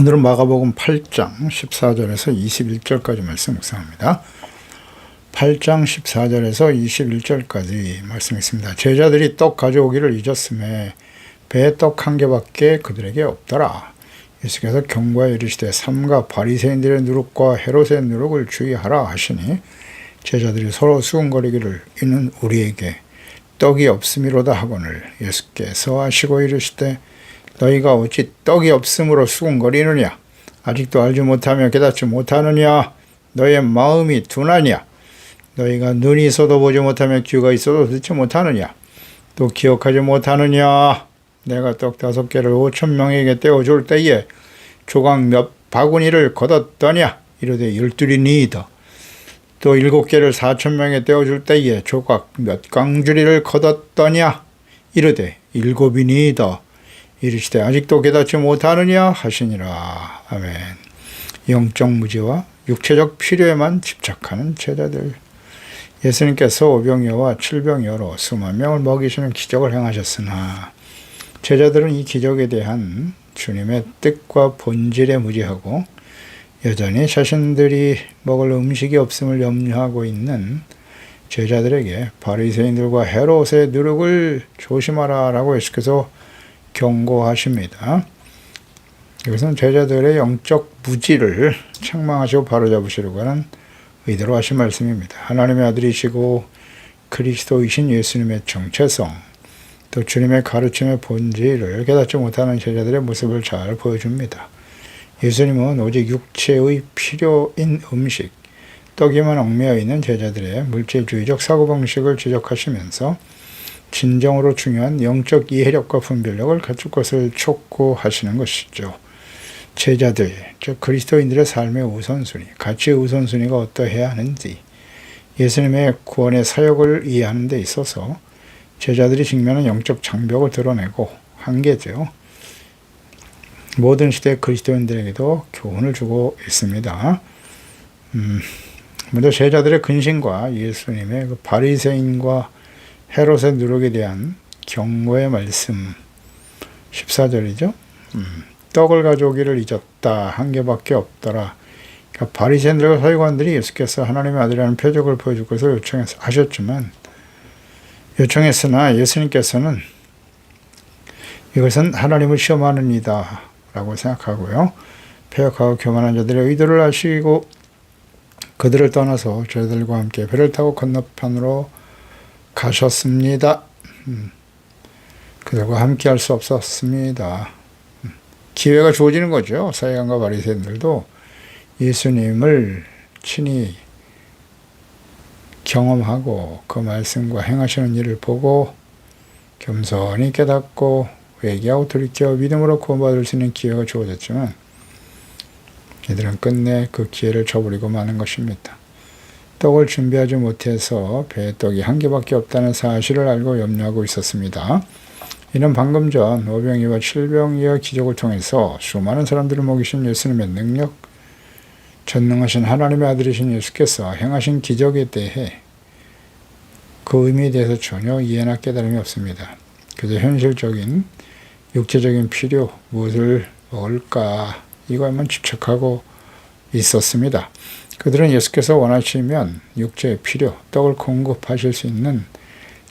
오늘은 마가복음 8장 14절에서 21절까지 말씀 묵상합니다. 8장 14절에서 21절까지 말씀 있습니다. 제자들이 떡 가져오기를 잊었음에 배에 떡 한 개밖에 그들에게 없더라. 예수께서 경고하여 이르시되 삼가 바리새인들의 누룩과 헤롯의 누룩을 주의하라 하시니 제자들이 서로 수군거리기를 이는 우리에게 떡이 없음이로다 하거늘 예수께서 하시고 이르시되 너희가 어찌 떡이 없음으로 수군거리느냐? 아직도 알지 못하며 깨닫지 못하느냐? 너의 마음이 둔하냐? 너희가 눈이 있어도 보지 못하며 귀가 있어도 듣지 못하느냐? 또 기억하지 못하느냐? 내가 떡 5개를 5,000명에게 떼어줄 때에 조각 몇 바구니를 거뒀더냐? 이르되 12이니이다. 또 7개를 4,000명에 떼어줄 때에 조각 몇 강주리를 거뒀더냐? 이르되 7이니이다. 이르시되 아직도 깨닫지 못하느냐 하시니라. 아멘. 영적 무지와 육체적 필요에만 집착하는 제자들. 예수님께서 오병이어와 칠병이어로 수만 명을 먹이시는 기적을 행하셨으나 제자들은 이 기적에 대한 주님의 뜻과 본질에 무지하고 여전히 자신들이 먹을 음식이 없음을 염려하고 있는 제자들에게 바리새인들과 헤롯의 누룩을 조심하라 라고 예수께서 경고하십니다. 이것은 제자들의 영적 무지를 책망하시고 바로잡으시려고 하는 의도로 하신 말씀입니다. 하나님의 아들이시고 그리스도이신 예수님의 정체성, 또 주님의 가르침의 본질을 깨닫지 못하는 제자들의 모습을 잘 보여줍니다. 예수님은 오직 육체의 필요인 음식, 떡에만 얽매여 있는 제자들의 물질주의적 사고방식을 지적하시면서 진정으로 중요한 영적 이해력과 분별력을 갖출 것을 촉구하시는 것이죠. 제자들, 즉 그리스도인들의 삶의 우선순위, 가치의 우선순위가 어떠해야 하는지 예수님의 구원의 사역을 이해하는 데 있어서 제자들이 직면한 영적 장벽을 드러내고 한계죠. 모든 시대 그리스도인들에게도 교훈을 주고 있습니다. 먼저 제자들의 근심과 예수님의 그 바리새인과 헤롯의 누룩에 대한 경고의 말씀 14절이죠. 떡을 가져오기를 잊었다. 한 개밖에 없더라. 그러니까 바리새인들과 서기관들이 예수께서 하나님의 아들이라는 표적을 보여줄 것을 요청했으나 예수님께서는 이것은 하나님을 시험하는 이다 라고 생각하고요. 패역하고 교만한 자들의 의도를 아시고 그들을 떠나서 저희들과 함께 배를 타고 건너편으로 가셨습니다. 그들과 함께 할 수 없었습니다. 기회가 주어지는 거죠. 서기관과 바리새인들도 예수님을 친히 경험하고 그 말씀과 행하시는 일을 보고 겸손히 깨닫고 회개하고 돌이켜 믿음으로 구원받을 수 있는 기회가 주어졌지만 이들은 끝내 그 기회를 저버리고 마는 것입니다. 떡을 준비하지 못해서 배에 떡이 한 개밖에 없다는 사실을 알고 염려하고 있었습니다. 이는 방금 전 오병이와 칠병이의 기적을 통해서 수많은 사람들을 먹이신 예수님의 능력, 전능하신 하나님의 아들이신 예수께서 행하신 기적에 대해 그 의미에 대해서 전혀 이해나 깨달음이 없습니다. 그저 현실적인 육체적인 필요, 무엇을 먹을까 이거에만 집착하고 있었습니다. 그들은 예수께서 원하시면 육체의 필요, 떡을 공급하실 수 있는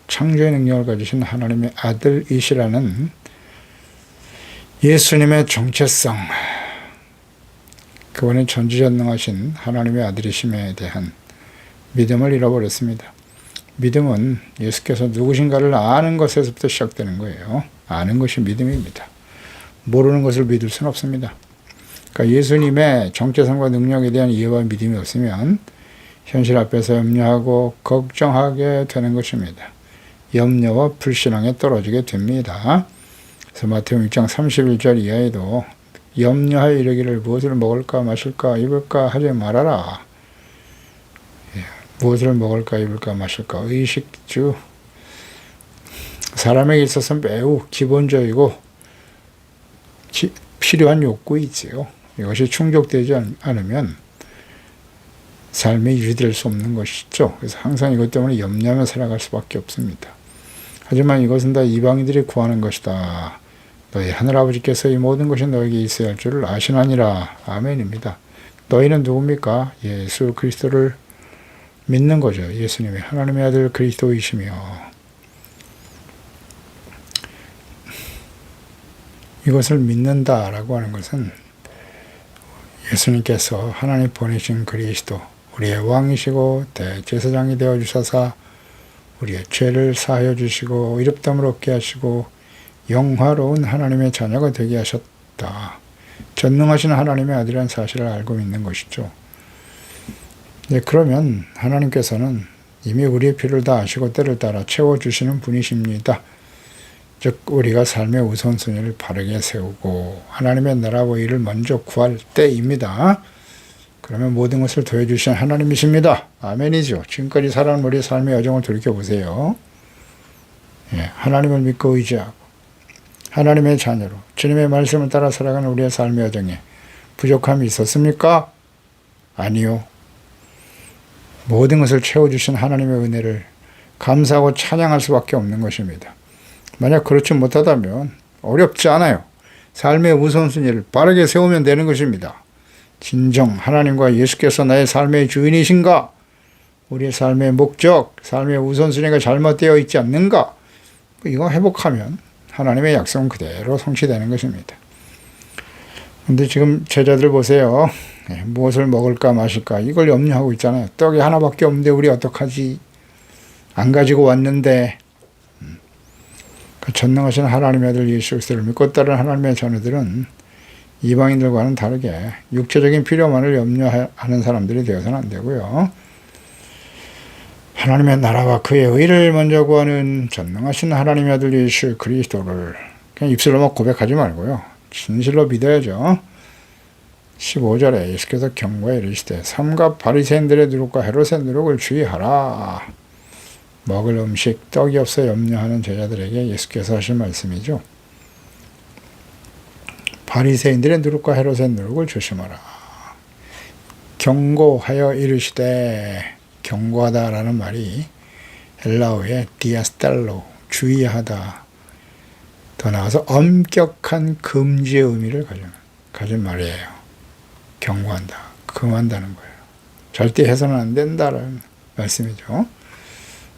창조의 능력을 가지신 하나님의 아들이시라는 예수님의 정체성, 그분의 전지전능하신 하나님의 아들이심에 대한 믿음을 잃어버렸습니다. 믿음은 예수께서 누구신가를 아는 것에서부터 시작되는 거예요. 아는 것이 믿음입니다. 모르는 것을 믿을 수는 없습니다. 그러니까 예수님의 정체성과 능력에 대한 이해와 믿음이 없으면 현실 앞에서 염려하고 걱정하게 되는 것입니다. 염려와 불신앙에 떨어지게 됩니다. 그래서 마태복음 6장 31절 이하에도 염려하여 이르기를 무엇을 먹을까 마실까 입을까 하지 말아라. 무엇을 먹을까 입을까 마실까 의식주. 사람에게 있어서 매우 기본적이고 필요한 욕구이지요. 이것이 충족되지 않으면 삶이 유지될 수 없는 것이죠. 그래서 항상 이것 때문에 염려하며 살아갈 수밖에 없습니다. 하지만 이것은 다 이방인들이 구하는 것이다. 너희 하늘아버지께서 이 모든 것이 너에게 있어야 할 줄을 아시나니라. 아멘입니다. 너희는 누굽니까? 예수 그리스도를 믿는 거죠. 예수님이 하나님의 아들 그리스도이시며, 이것을 믿는다라고 하는 것은 예수님께서 하나님 보내신 그리스도, 우리의 왕이시고 대제사장이 되어주셔서 우리의 죄를 사하여 주시고 의롭다함을 얻게 하시고 영화로운 하나님의 자녀가 되게 하셨다. 전능하신 하나님의 아들이라는 사실을 알고 믿는 것이죠. 네, 그러면 하나님께서는 이미 우리의 필요를 다 아시고 때를 따라 채워주시는 분이십니다. 즉 우리가 삶의 우선순위를 바르게 세우고 하나님의 나라와 의를 먼저 구할 때입니다. 그러면 모든 것을 더해주신 하나님이십니다. 아멘이죠. 지금까지 살아온 우리의 삶의 여정을 돌이켜보세요. 예, 하나님을 믿고 의지하고 하나님의 자녀로 주님의 말씀을 따라 살아가는 우리의 삶의 여정에 부족함이 있었습니까? 아니요. 모든 것을 채워주신 하나님의 은혜를 감사하고 찬양할 수밖에 없는 것입니다. 만약 그렇지 못하다면 어렵지 않아요. 삶의 우선순위를 바르게 세우면 되는 것입니다. 진정 하나님과 예수께서 나의 삶의 주인이신가? 우리의 삶의 목적, 삶의 우선순위가 잘못되어 있지 않는가? 이거 회복하면 하나님의 약속은 그대로 성취되는 것입니다. 근데 지금 제자들 보세요. 무엇을 먹을까 마실까 이걸 염려하고 있잖아요. 떡이 하나밖에 없는데 우리 어떡하지? 안 가지고 왔는데. 그 전능하신 하나님의 아들 예수 그리스도를 믿고 따르는 하나님의 자녀들은 이방인들과는 다르게 육체적인 필요만을 염려하는 사람들이 되어서는 안 되고요. 하나님의 나라와 그의 의를 먼저 구하는 전능하신 하나님의 아들 예수 그리스도를 그냥 입술로만 고백하지 말고요. 진실로 믿어야죠. 15절에 예수께서 경고에 이르시되 삼가 바리새인들의 누룩과 헤롯의 누룩을 주의하라. 먹을 음식, 떡이 없어 염려하는 제자들에게 예수께서 하신 말씀이죠. 바리새인들의 누룩과 헤롯의 누룩을 조심하라. 경고하여 이르시되, 경고하다라는 말이 헬라어의 디아스텔로, 주의하다, 더 나아가서 엄격한 금지의 의미를 가진 말이에요. 경고한다, 금한다는 거예요. 절대 해서는 안 된다라는 말씀이죠.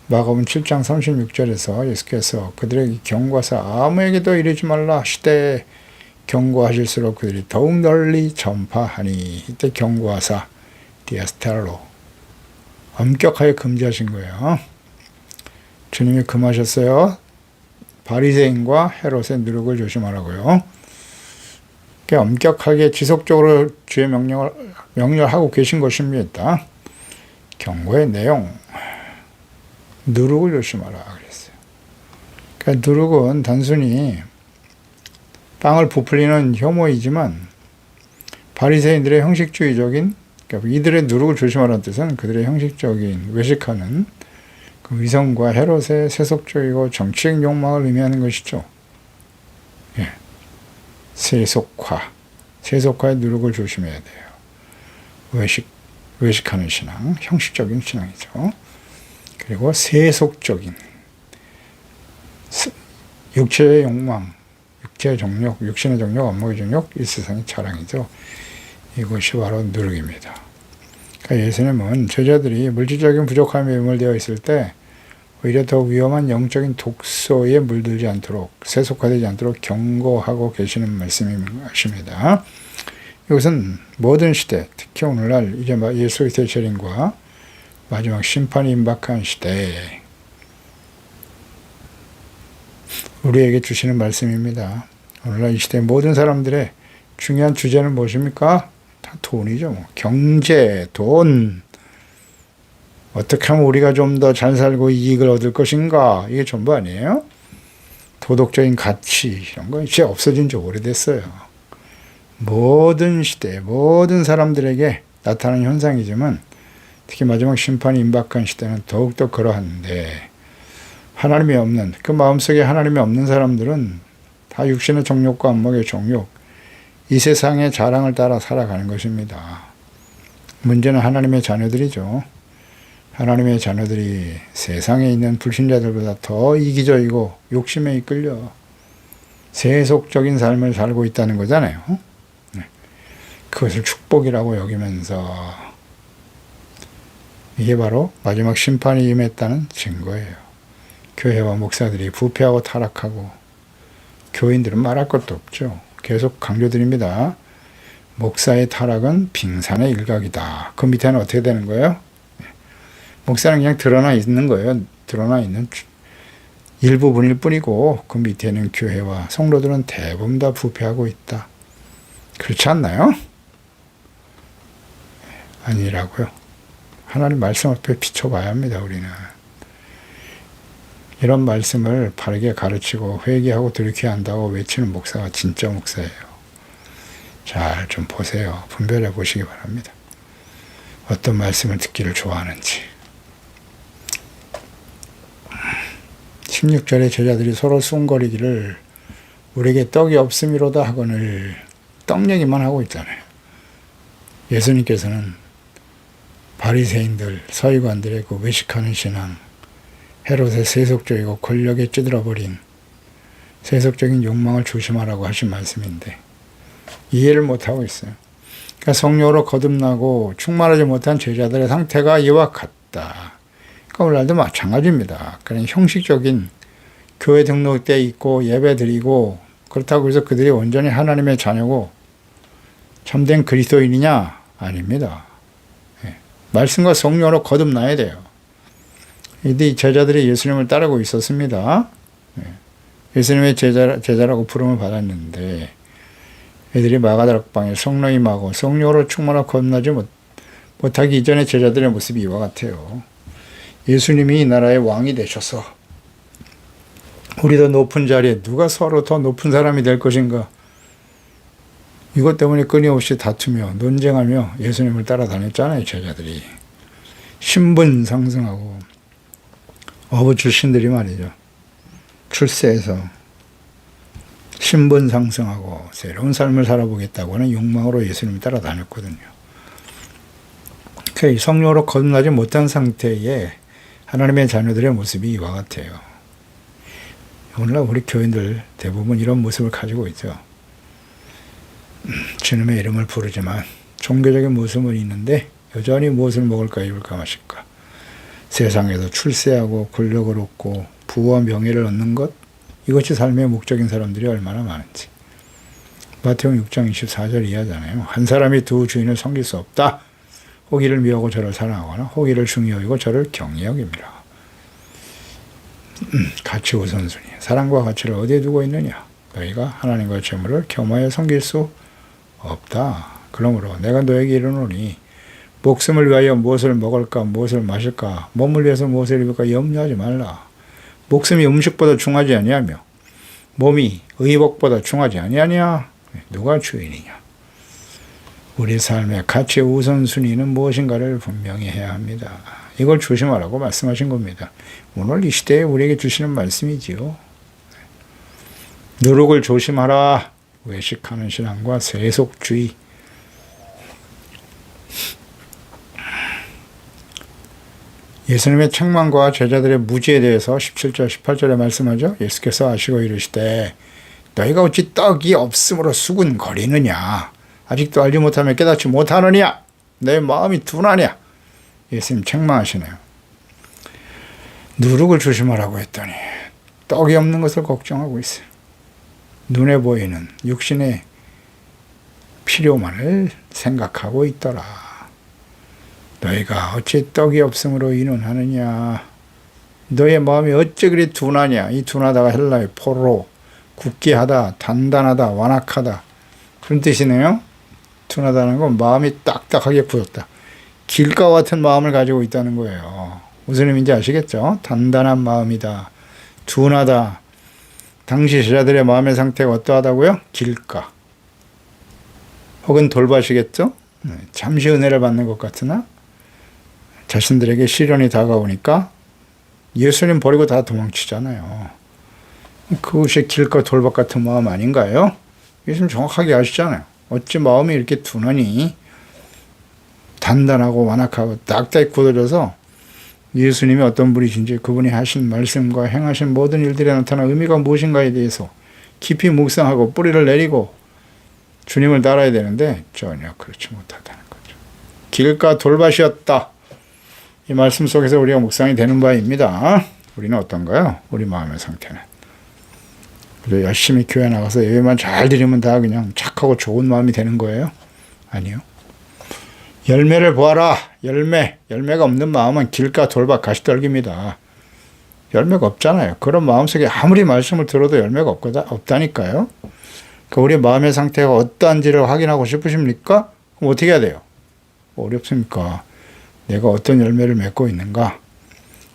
마가복음 7장 36절에서 예수께서 그들에게 경고하사 아무에게도 이르지 말라 하시되 경고하실수록 그들이 더욱 널리 전파하니, 이때 경고하사 디아스텔로 엄격하게 금지하신 거예요. 주님이 금하셨어요. 바리새인과 헤롯의 누룩을 조심하라고요. 엄격하게 지속적으로 주의 명령하고 계신 것입니다. 경고의 내용, 누룩을 조심하라 그랬어요. 그러니까 누룩은 단순히 빵을 부풀리는 혐오이지만 바리새인들의 형식주의적인, 그러니까 이들의 누룩을 조심하라는 뜻은 그들의 형식적인 외식하는 그 위선과 헤롯의 세속적이고 정치적 욕망을 의미하는 것이죠. 예. 세속화의 누룩을 조심해야 돼요. 외식하는 신앙, 형식적인 신앙이죠. 그리고 세속적인 육체의 욕망, 육체의 정욕, 육신의 정욕, 업무의 정욕, 이 세상의 자랑이죠. 이것이 바로 누룩입니다. 그러니까 예수님은 제자들이 물질적인 부족함에 매몰되어 있을 때 오히려 더 위험한 영적인 독소에 물들지 않도록, 세속화되지 않도록 경고하고 계시는 말씀입니다. 이것은 모든 시대, 특히 오늘날 이제 예수 그리스도의 재림과 마지막 심판이 임박한 시대에 우리에게 주시는 말씀입니다. 오늘날 이 시대 모든 사람들의 중요한 주제는 무엇입니까? 다 돈이죠. 경제, 돈. 어떻게 하면 우리가 좀 더 잘 살고 이익을 얻을 것인가? 이게 전부 아니에요? 도덕적인 가치, 이런 거 이제 없어진 지 오래됐어요. 모든 시대, 모든 사람들에게 나타나는 현상이지만 특히 마지막 심판이 임박한 시대는 더욱더 그러한데, 하나님이 없는, 그 마음속에 하나님이 없는 사람들은 다 육신의 정욕과 안목의 정욕, 이 세상의 자랑을 따라 살아가는 것입니다. 문제는 하나님의 자녀들이죠. 하나님의 자녀들이 세상에 있는 불신자들보다 더 이기적이고 욕심에 이끌려 세속적인 삶을 살고 있다는 거잖아요. 그것을 축복이라고 여기면서 이게 바로 마지막 심판이 임했다는 증거예요. 교회와 목사들이 부패하고 타락하고 교인들은 말할 것도 없죠. 계속 강조드립니다. 목사의 타락은 빙산의 일각이다. 그 밑에는 어떻게 되는 거예요? 목사는 그냥 드러나 있는 거예요. 드러나 있는 일부분일 뿐이고 그 밑에는 교회와 성도들은 대부분 다 부패하고 있다. 그렇지 않나요? 아니라고요. 하나님 말씀 앞에 비춰봐야 합니다. 우리는. 이런 말씀을 바르게 가르치고 회개하고 돌이켜야 한다고 외치는 목사가 진짜 목사예요. 잘 좀 보세요. 분별해 보시기 바랍니다. 어떤 말씀을 듣기를 좋아하는지. 16절에 제자들이 서로 숭거리기를 우리에게 떡이 없음이로다 하거늘 떡 얘기만 하고 있잖아요. 예수님께서는 바리새인들, 서기관들의 그 외식하는 신앙, 헤롯의 세속적이고 권력에 찌들어버린 세속적인 욕망을 조심하라고 하신 말씀인데 이해를 못하고 있어요. 그러니까 성령으로 거듭나고 충만하지 못한 제자들의 상태가 이와 같다. 그러니까 오늘날도 마찬가지입니다. 그런 형식적인 교회 등록돼 있고 예배 드리고 그렇다고 해서 그들이 온전히 하나님의 자녀고 참된 그리스도인이냐? 아닙니다. 말씀과 성령으로 거듭나야 돼요. 이 제자들이 예수님을 따르고 있었습니다. 예수님의 제자라고 부름을 받았는데 애들이 마가다락방에 성령이 임하고 성령으로 충만하고 거듭나지 못하기 이전의 제자들의 모습이 이와 같아요. 예수님이 이 나라의 왕이 되셔서 우리 더 높은 자리에 누가 서로 더 높은 사람이 될 것인가 이것 때문에 끊임없이 다투며 논쟁하며 예수님을 따라다녔잖아요. 제자들이. 신분 상승하고 어부 출신들이 말이죠. 출세해서 신분 상승하고 새로운 삶을 살아보겠다고 하는 욕망으로 예수님을 따라다녔거든요. 그 성령으로 거듭나지 못한 상태에 하나님의 자녀들의 모습이 이와 같아요. 오늘날 우리 교인들 대부분 이런 모습을 가지고 있죠. 주님의 이름을 부르지만 종교적인 모습은 있는데 여전히 무엇을 먹을까 입을까 마실까 세상에서 출세하고 권력을 얻고 부와 명예를 얻는 것 이것이 삶의 목적인 사람들이 얼마나 많은지. 마태복음 6장 24절 이하잖아요. 한 사람이 두 주인을 섬길 수 없다. 호기를 미워하고 저를 사랑하거나 호기를 중히 여기고 저를 경히 여깁니다. 가치 우선순위. 사랑과 가치를 어디에 두고 있느냐. 너희가 하나님과 재물을 겸하여 섬길 수 없다. 그러므로 내가 너에게 이르노니 목숨을 위하여 무엇을 먹을까 무엇을 마실까 몸을 위해서 무엇을 입을까 염려하지 말라. 목숨이 음식보다 중하지 아니하며 몸이 의복보다 중하지 아니하냐. 누가 주인이냐. 우리 삶의 가치 우선순위는 무엇인가를 분명히 해야 합니다. 이걸 조심하라고 말씀하신 겁니다. 오늘 이 시대에 우리에게 주시는 말씀이지요. 누룩을 조심하라. 외식하는 신앙과 세속주의. 예수님의 책망과 제자들의 무지에 대해서 17절, 18절에 말씀하죠. 예수께서 아시고 이르시되 너희가 어찌 떡이 없음으로 수군거리느냐. 아직도 알지 못하며 깨닫지 못하느냐. 내 마음이 둔하냐. 예수님 책망하시네요. 누룩을 조심하라고 했더니 떡이 없는 것을 걱정하고 있어요. 눈에 보이는 육신의 필요만을 생각하고 있더라. 너희가 어찌 떡이 없음으로 이논하느냐. 너의 마음이 어찌 그리 둔하냐. 이 둔하다가 헬라의 포로, 굳게 하다, 단단하다, 완악하다. 그런 뜻이네요. 둔하다는 건 마음이 딱딱하게 굳었다. 길가 같은 마음을 가지고 있다는 거예요. 무슨 의미인지 아시겠죠? 단단한 마음이다. 둔하다. 당시 제자들의 마음의 상태가 어떠하다고요? 길가. 혹은 돌밭이겠죠? 잠시 은혜를 받는 것 같으나 자신들에게 시련이 다가오니까 예수님 버리고 다 도망치잖아요. 그것이 길가 돌밭 같은 마음 아닌가요? 예수님 정확하게 아시잖아요. 어찌 마음이 이렇게 둔하니 단단하고 완악하고 딱딱히 굳어져서 예수님이 어떤 분이신지 그분이 하신 말씀과 행하신 모든 일들에 나타난 의미가 무엇인가에 대해서 깊이 묵상하고 뿌리를 내리고 주님을 따라야 되는데 전혀 그렇지 못하다는 거죠. 길가 돌밭이었다. 이 말씀 속에서 우리가 묵상이 되는 바입니다. 우리는 어떤가요? 우리 마음의 상태는. 그래서 열심히 교회 나가서 예배만 잘 드리면 다 그냥 착하고 좋은 마음이 되는 거예요? 아니요. 열매를 보아라. 열매가 없는 마음은 길가 돌밭 가시떨기입니다. 열매가 없잖아요. 그런 마음속에 아무리 말씀을 들어도 열매가 없다니까요. 그러니까 우리 마음의 상태가 어떠한지를 확인하고 싶으십니까? 그럼 어떻게 해야 돼요? 어렵습니까? 내가 어떤 열매를 맺고 있는가?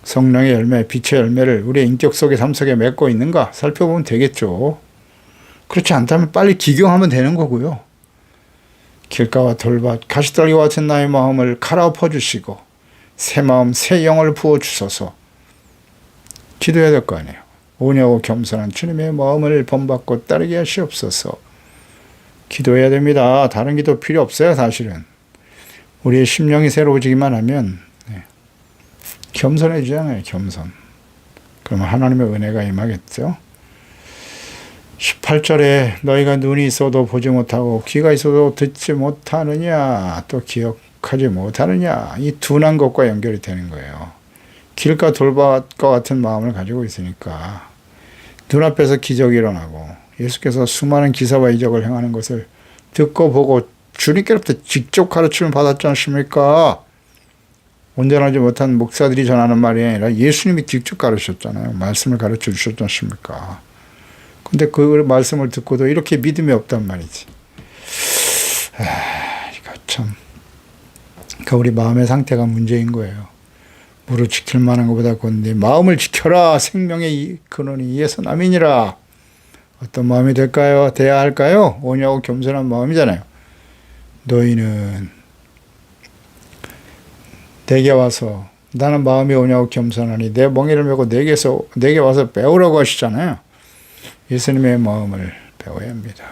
성령의 열매, 빛의 열매를 우리의 인격 속에 삶 속에 맺고 있는가? 살펴보면 되겠죠. 그렇지 않다면 빨리 기경하면 되는 거고요. 길가와 돌밭, 가시떨기와 같은 나의 마음을 갈아엎어 주시고 새 마음, 새 영을 부어 주소서. 기도해야 될 거 아니에요. 온유하고 겸손한 주님의 마음을 본받고 따르게 하시옵소서. 기도해야 됩니다. 다른 기도 필요 없어요, 사실은. 우리의 심령이 새로워지기만 하면 겸손해지잖아요, 겸손. 그러면 하나님의 은혜가 임하겠죠. 18절에 너희가 눈이 있어도 보지 못하고 귀가 있어도 듣지 못하느냐 또 기억하지 못하느냐 이 둔한 것과 연결이 되는 거예요. 길가 돌밭과 같은 마음을 가지고 있으니까 눈앞에서 기적이 일어나고 예수께서 수많은 기사와 이적을 행하는 것을 듣고 보고 주님께로부터 직접 가르침을 받았지 않습니까? 온전하지 못한 목사들이 전하는 말이 아니라 예수님이 직접 가르쳤잖아요. 말씀을 가르쳐 주셨지 않습니까? 근데 그 말씀을 듣고도 이렇게 믿음이 없단 말이지. 이거 참. 그러니까 우리 마음의 상태가 문제인 거예요. 무릇 지킬 만한 것보다 곧네 마음을 지켜라. 생명의 근원이 이에서 남이니라. 어떤 마음이 될까요? 돼야 할까요? 온유하고 겸손한 마음이잖아요. 너희는 내게 와서 나는 마음이 온유하고 겸손하니 내 멍에를 메고 내게 와서 배우라고 하시잖아요. 예수님의 마음을 배워야 합니다.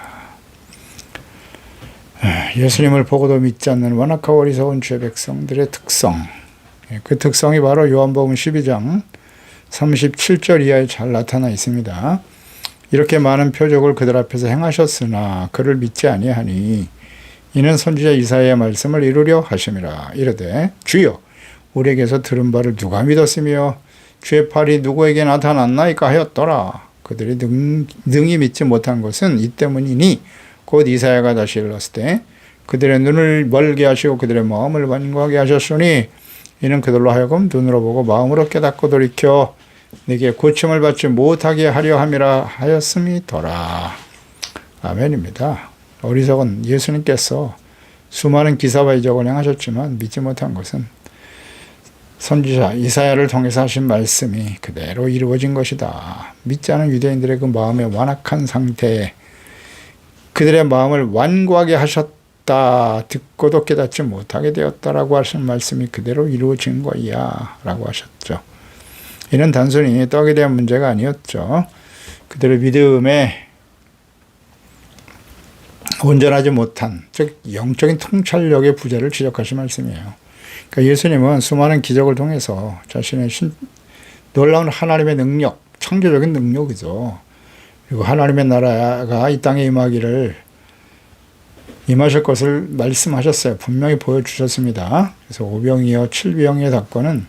예수님을 보고도 믿지 않는 완악하고 어리석은 주의 백성들의 특성. 그 특성이 바로 요한복음 12장 37절 이하에 잘 나타나 있습니다. 이렇게 많은 표적을 그들 앞에서 행하셨으나 그를 믿지 아니하니 이는 선지자 이사야의 말씀을 이루려 하심이라. 이르되 주여 우리에게서 들은 바를 누가 믿었으며 주의 팔이 누구에게 나타났나이까 하였더라. 그들이 능히 믿지 못한 것은 이 때문이니 곧 이사야가 다시 일렀을 때 그들의 눈을 멀게 하시고 그들의 마음을 완고하게 하셨으니 이는 그들로 하여금 눈으로 보고 마음으로 깨닫고 돌이켜 내게 고침을 받지 못하게 하려 함이라 하였음이더라. 아멘입니다. 어리석은 예수님께서 수많은 기사와 이적을 행하셨지만 믿지 못한 것은 선지자 이사야를 통해서 하신 말씀이 그대로 이루어진 것이다. 믿지 않은 유대인들의 그 마음의 완악한 상태에 그들의 마음을 완고하게 하셨다. 듣고도 깨닫지 못하게 되었다라고 하신 말씀이 그대로 이루어진 거야 라고 하셨죠. 이는 단순히 떡에 대한 문제가 아니었죠. 그들의 믿음에 온전하지 못한 즉 영적인 통찰력의 부재를 지적하신 말씀이에요. 그러니까 예수님은 수많은 기적을 통해서 자신의 놀라운 하나님의 능력, 창조적인 능력이죠. 그리고 하나님의 나라가 이 땅에 임하실 것을 말씀하셨어요. 분명히 보여주셨습니다. 그래서 오병이어 7병의 사건은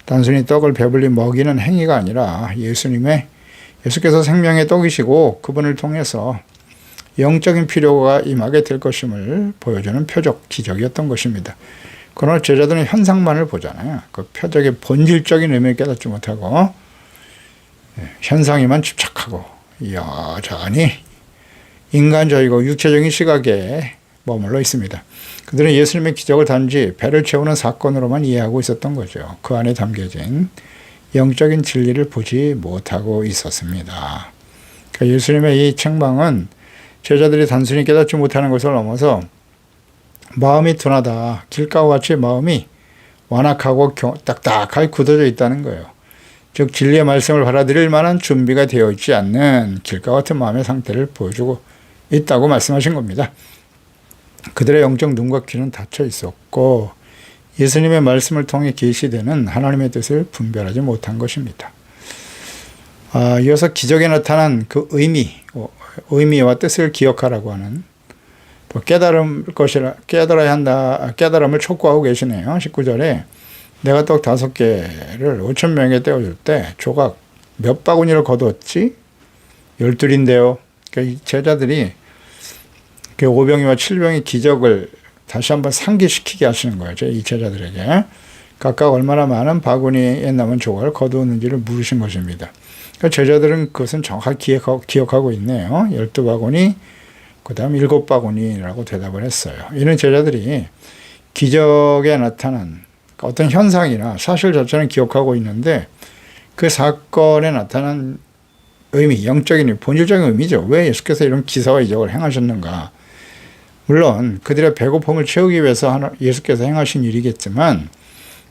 단순히 떡을 배불리 먹이는 행위가 아니라 예수께서 생명의 떡이시고 그분을 통해서 영적인 필요가 임하게 될 것임을 보여주는 표적, 기적이었던 것입니다. 그러나 제자들은 현상만을 보잖아요. 그 표적의 본질적인 의미를 깨닫지 못하고 현상에만 집착하고 여전히 인간적이고 육체적인 시각에 머물러 있습니다. 그들은 예수님의 기적을 단지 배를 채우는 사건으로만 이해하고 있었던 거죠. 그 안에 담겨진 영적인 진리를 보지 못하고 있었습니다. 그러니까 예수님의 이 책망은 제자들이 단순히 깨닫지 못하는 것을 넘어서 마음이 둔하다. 길가와 같이 마음이 완악하고 딱딱하게 굳어져 있다는 거예요. 즉 진리의 말씀을 받아들일 만한 준비가 되어 있지 않는 길가 같은 마음의 상태를 보여주고 있다고 말씀하신 겁니다. 그들의 영적 눈과 귀는 닫혀 있었고 예수님의 말씀을 통해 계시되는 하나님의 뜻을 분별하지 못한 것입니다. 이어서 기적에 나타난 그 의미와 뜻을 기억하라고 하는 또 깨달아야 한다, 깨달음을 촉구하고 계시네요. 19절에 내가 떡 5개를 5천 명에게 떼어줄 때 조각 몇 바구니를 거두었지? 12인데요. 그러니까 이 제자들이 그 5병이와 7병의 기적을 다시 한번 상기시키게 하시는 거예요. 이 제자들에게. 각각 얼마나 많은 바구니에 남은 조각을 거두었는지를 물으신 것입니다. 그러니까 제자들은 그것은 정확히 기억하고 있네요. 12바구니, 그 다음 7바구니라고 대답을 했어요. 이런 제자들이 기적에 나타난 어떤 현상이나 사실 자체는 기억하고 있는데 그 사건에 나타난 의미, 영적인 본질적인 의미죠. 왜 예수께서 이런 기사와 이적을 행하셨는가. 물론 그들의 배고픔을 채우기 위해서 예수께서 행하신 일이겠지만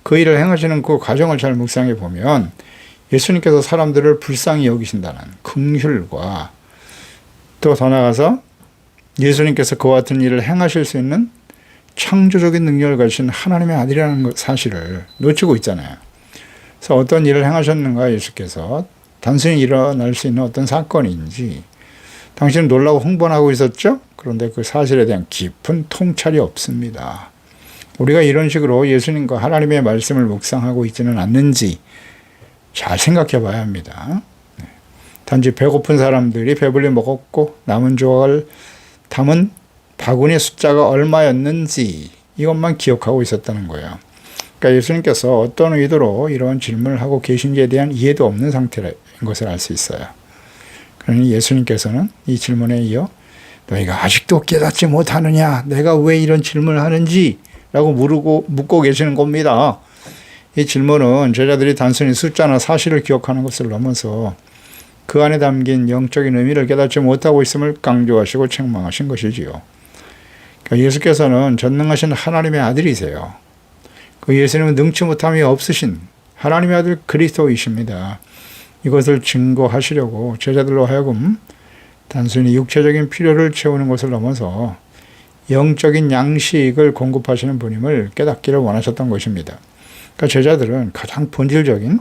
그 일을 행하시는 그 과정을 잘 묵상해 보면 예수님께서 사람들을 불쌍히 여기신다는 긍휼과 또 더 나아가서 예수님께서 그와 같은 일을 행하실 수 있는 창조적인 능력을 가진 하나님의 아들이라는 사실을 놓치고 있잖아요. 그래서 어떤 일을 행하셨는가 예수께서 단순히 일어날 수 있는 어떤 사건인지 당신은 놀라고 흥분하고 있었죠? 그런데 그 사실에 대한 깊은 통찰이 없습니다. 우리가 이런 식으로 예수님과 하나님의 말씀을 묵상하고 있지는 않는지 잘 생각해 봐야 합니다. 단지 배고픈 사람들이 배불리 먹었고 남은 조각을 담은 바구니 숫자가 얼마였는지 이것만 기억하고 있었다는 거예요. 그러니까 예수님께서 어떤 의도로 이런 질문을 하고 계신지에 대한 이해도 없는 상태인 것을 알 수 있어요. 그러니 예수님께서는 이 질문에 이어 너희가 아직도 깨닫지 못하느냐? 내가 왜 이런 질문을 하는지? 라고 묻고 계시는 겁니다. 이 질문은 제자들이 단순히 숫자나 사실을 기억하는 것을 넘어서 그 안에 담긴 영적인 의미를 깨닫지 못하고 있음을 강조하시고 책망하신 것이지요. 그러니까 예수께서는 전능하신 하나님의 아들이세요. 그 예수님은 능치 못함이 없으신 하나님의 아들 그리스도이십니다. 이것을 증거하시려고 제자들로 하여금 단순히 육체적인 필요를 채우는 것을 넘어서 영적인 양식을 공급하시는 분임을 깨닫기를 원하셨던 것입니다. 그러니까 제자들은 가장 본질적인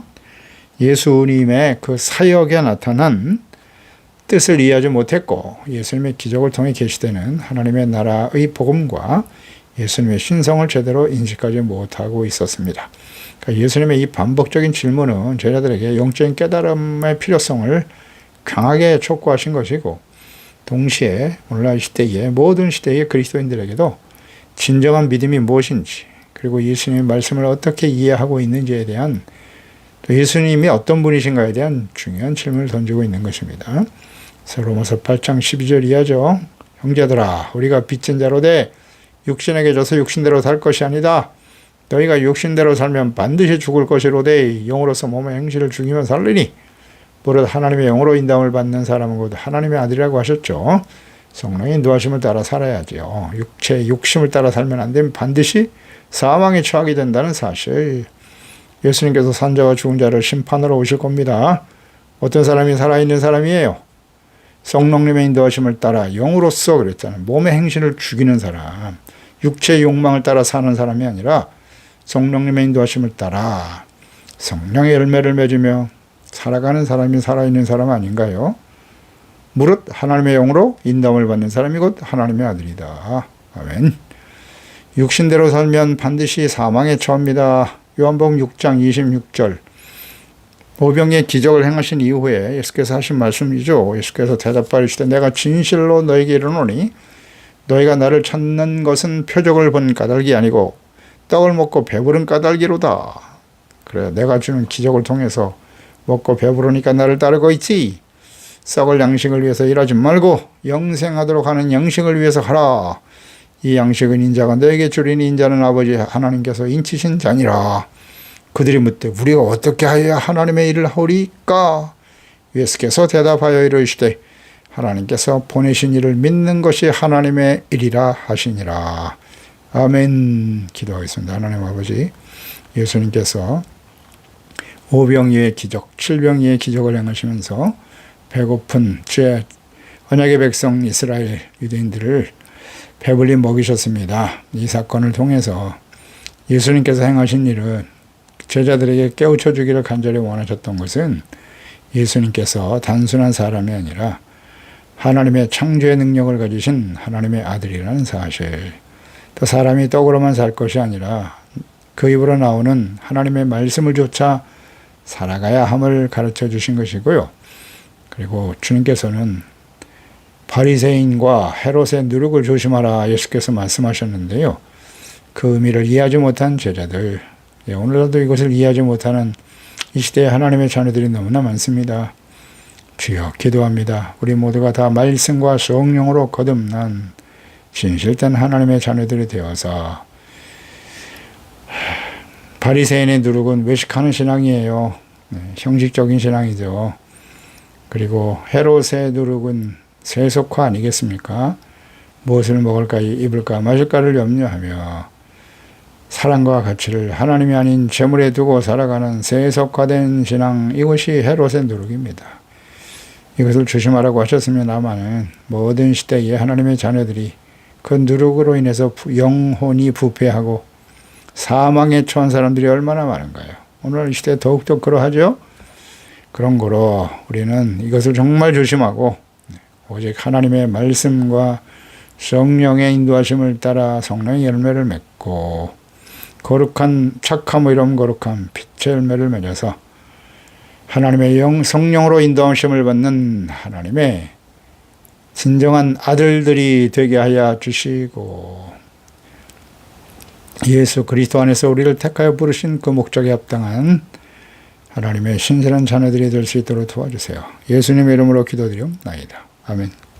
예수님의 그 사역에 나타난 뜻을 이해하지 못했고 예수님의 기적을 통해 계시되는 하나님의 나라의 복음과 예수님의 신성을 제대로 인식하지 못하고 있었습니다. 그러니까 예수님의 이 반복적인 질문은 제자들에게 영적인 깨달음의 필요성을 강하게 촉구하신 것이고 동시에 오늘날 시대의 모든 시대의 그리스도인들에게도 진정한 믿음이 무엇인지 그리고 예수님의 말씀을 어떻게 이해하고 있는지에 대한 또 예수님이 어떤 분이신가에 대한 중요한 질문을 던지고 있는 것입니다. 로마서 8장 12절 이하죠. 형제들아 우리가 빚진 자로 돼 육신에게 져서 육신대로 살 것이 아니다. 너희가 육신대로 살면 반드시 죽을 것이로되 영으로서 몸의 행실을 죽이며 살리니 무릇 하나님의 영으로 인도함을 받는 사람은 곧 하나님의 아들이라고 하셨죠. 성령의 인도하심을 따라 살아야지요. 육체의 욕심을 따라 살면 안 되면 반드시 사망에 처하게 된다는 사실. 예수님께서 산자와 죽은 자를 심판하러 오실 겁니다. 어떤 사람이 살아있는 사람이에요? 성령님의 인도하심을 따라 영으로서 그랬잖아요. 몸의 행실을 죽이는 사람. 육체의 욕망을 따라 사는 사람이 아니라 성령님의 인도하심을 따라 성령의 열매를 맺으며 살아가는 사람이 살아있는 사람 아닌가요? 무릇 하나님의 영으로 인도함을 받는 사람이 곧 하나님의 아들이다. 아멘. 육신대로 살면 반드시 사망에 처합니다. 요한복음 6장 26절. 오병의 기적을 행하신 이후에 예수께서 하신 말씀이죠. 예수께서 대답하시되 내가 진실로 너에게 이르노니 너희가 나를 찾는 것은 표적을 본 까닭이 아니고 떡을 먹고 배부른 까닭이로다. 그래 내가 주는 기적을 통해서 먹고 배부르니까 나를 따르고 있지. 썩을 양식을 위해서 일하지 말고 영생하도록 하는 양식을 위해서 하라. 이 양식은 인자가 너에게 주리니 인자는 아버지 하나님께서 인치신 자니라. 그들이 묻되 우리가 어떻게 하여야 하나님의 일을 하오리까? 예수께서 대답하여 이르시되 하나님께서 보내신 이를 믿는 것이 하나님의 일이라 하시니라. 아멘. 기도하겠습니다. 하나님 아버지, 예수님께서 5병이의 기적, 7병이의 기적을 행하시면서 배고픈 죄 언약의 백성 이스라엘 유대인들을 배불리 먹이셨습니다. 이 사건을 통해서 예수님께서 행하신 일은 제자들에게 깨우쳐 주기를 간절히 원하셨던 것은 예수님께서 단순한 사람이 아니라 하나님의 창조의 능력을 가지신 하나님의 아들이라는 사실, 또 사람이 떡으로만 살 것이 아니라 그 입으로 나오는 하나님의 말씀을 조차 살아가야 함을 가르쳐 주신 것이고요. 그리고 주님께서는 바리새인과 헤롯의 누룩을 조심하라 예수께서 말씀하셨는데요. 그 의미를 이해하지 못한 제자들, 오늘날도 이것을 이해하지 못하는 이 시대에 하나님의 자녀들이 너무나 많습니다. 주여 기도합니다. 우리 모두가 다 말씀과 성령으로 거듭난 진실된 하나님의 자녀들이 되어서, 바리새인의 누룩은 외식하는 신앙이에요. 형식적인 신앙이죠. 그리고 헤롯의 누룩은 세속화 아니겠습니까? 무엇을 먹을까, 입을까, 마실까를 염려하며 사랑과 가치를 하나님이 아닌 재물에 두고 살아가는 세속화된 신앙, 이것이 헤롯의 누룩입니다. 이것을 조심하라고 하셨습니다마는 모든 시대에 하나님의 자녀들이 그 누룩으로 인해서 영혼이 부패하고 사망에 처한 사람들이 얼마나 많은가요? 오늘 이 시대에 더욱더 그러하죠? 그런 거로 우리는 이것을 정말 조심하고 오직 하나님의 말씀과 성령의 인도하심을 따라 성령의 열매를 맺고 거룩한 착함, 이런 거룩한 빛의 열매를 맺어서 하나님의 성령으로 인도하심을 받는 하나님의 진정한 아들들이 되게 하여 주시고, 예수 그리스도 안에서 우리를 택하여 부르신 그 목적에 합당한 하나님의 신실한 자녀들이 될 수 있도록 도와주세요. 예수님의 이름으로 기도드리옵나이다. 아멘.